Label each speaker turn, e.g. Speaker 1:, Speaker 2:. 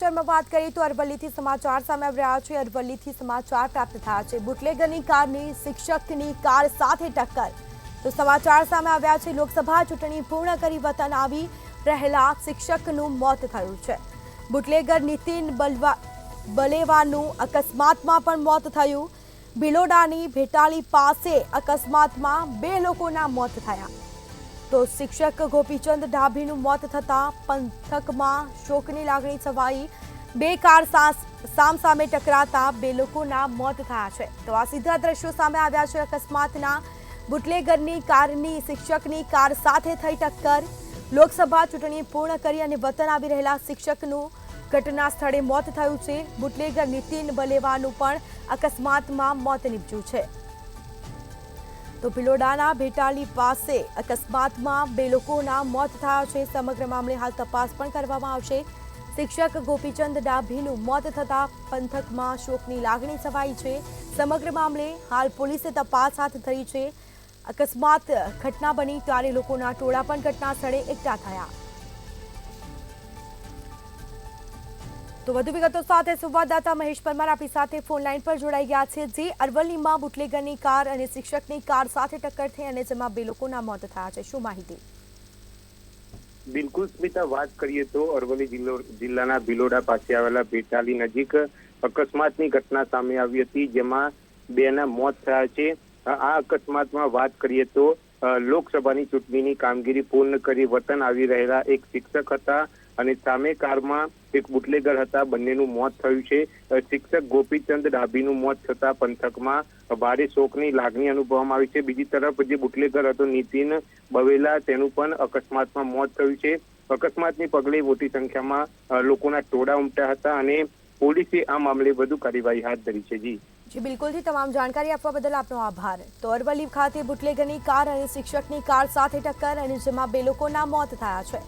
Speaker 1: માં વાત કરીએ તો અરવલ્લીથી સમાચાર સામે આવી રહ્યા છે। અરવલ્લીથી સમાચાર પ્રાપ્ત થયા છે। બુટલેગરની કારની શિક્ષકની કાર સાથે ટક્કર। તો સમાચાર સામે આવ્યા છે। લોકસભા ચૂંટણી પૂર્ણ કરી વતન આવી રહેલા શિક્ષકનું મોત થયું છે। બુટલેગર નીતિન બલેવાનું અકસ્માતમાં પણ મોત થયું। ભિલોડાની ભેટાલી પાસે અકસ્માતમાં 2 લોકોના મોત થયા। તો શિક્ષક ગોપીચંદ ડાભીનું મોત થતા પંથકમાં શોકની લાગણી છવાઈ। 2 કાર સામસામે ટકરાતા 2 લોકોના મોત થયા છે। તો આ સીધા દ્રશ્યો સામે આવ્યા છે અકસ્માતના। બુટલેગરની કારની શિક્ષકની કાર સાથે થઈ ટક્કર। લોકસભા ચૂંટણી પૂર્ણ કરી અને વતન આવી રહેલા શિક્ષકનું ઘટના સ્થળે મોત થયું છે। બુટલેગર નીતિન બલેવાનું પણ અકસ્માતમાં મોત નીપજ્યું છે। તો ભિલોડાના ભેટાલી પાસે અકસ્માતમાં 2 લોકોના મોત થયા છે। સમગ્ર મામલે હાલ તપાસ પણ કરવામાં આવશે। શિક્ષક ગોપીચંદ ડાભીનું મોત થતા પંથકમાં શોકની લાગણી છવાઈ છે। સમગ્ર મામલે હાલ પોલીસે તપાસ હાથ ધરી છે। અકસ્માત ઘટના બની ત્યારે લોકોના ટોળા પણ ઘટના સ્થળે એકઠા થયા। તો વધુ વિગતો સાથે સંવાદદાતા મહેશ પરમાર આપણી સાથે ફોન લાઈન પર જોડાઈ ગયા છે। જે અરવલ્લીમાં બુટલેગરની કાર અને શિક્ષકની કાર સાથે ટક્કર થઈ અને જેમાં 2 લોકોના મોત થયા છે, શું માહિતી?
Speaker 2: બિલકુલ સ્મિતા, વાત કરીએ તો અરવલ્લી જિલ્લાના ભિલોડા પાસે આવેલા ભેટાલી નજીક અકસ્માતની ઘટના સામે આવી હતી, જેમાં 2ના મોત થયા છે। આ અકસ્માતમાં વાત કરીએ તો લોકસભાની ચૂંટણીની કામગીરી પૂર્ણ કરી વતન આવી રહેલા એક શિક્ષક હતા અને સામે કારમાં એક બુટલેગર હતા। બંનેનું મોત થયું છે। શિક્ષક ગોપીચંદ ડાભીનું મોત થતા પંથકમાં ભારે શોકની લાગણી અનુભવવામાં આવી છે। બીજી તરફ જે બુટલેગર હતો નીતિન બવેલા, તેનું પણ અકસ્માતમાં મોત થયું છે। અકસ્માતની પગલે મોટી સંખ્યામાં લોકોના ટોળા ઉમટ્યા હતા અને પોલીસે આ મામલે વધુ કાર્યવાહી હાથ ધરી છે।
Speaker 1: જી બિલકુલથી તમામ જાણકારી આપવા બદલ આપનો આભાર। તો અરવલ્લી ખાતે બુટલેગરની કાર અને શિક્ષકની કાર સાથે ટક્કર અને જેમાં 2 લોકોના મોત થયા છે।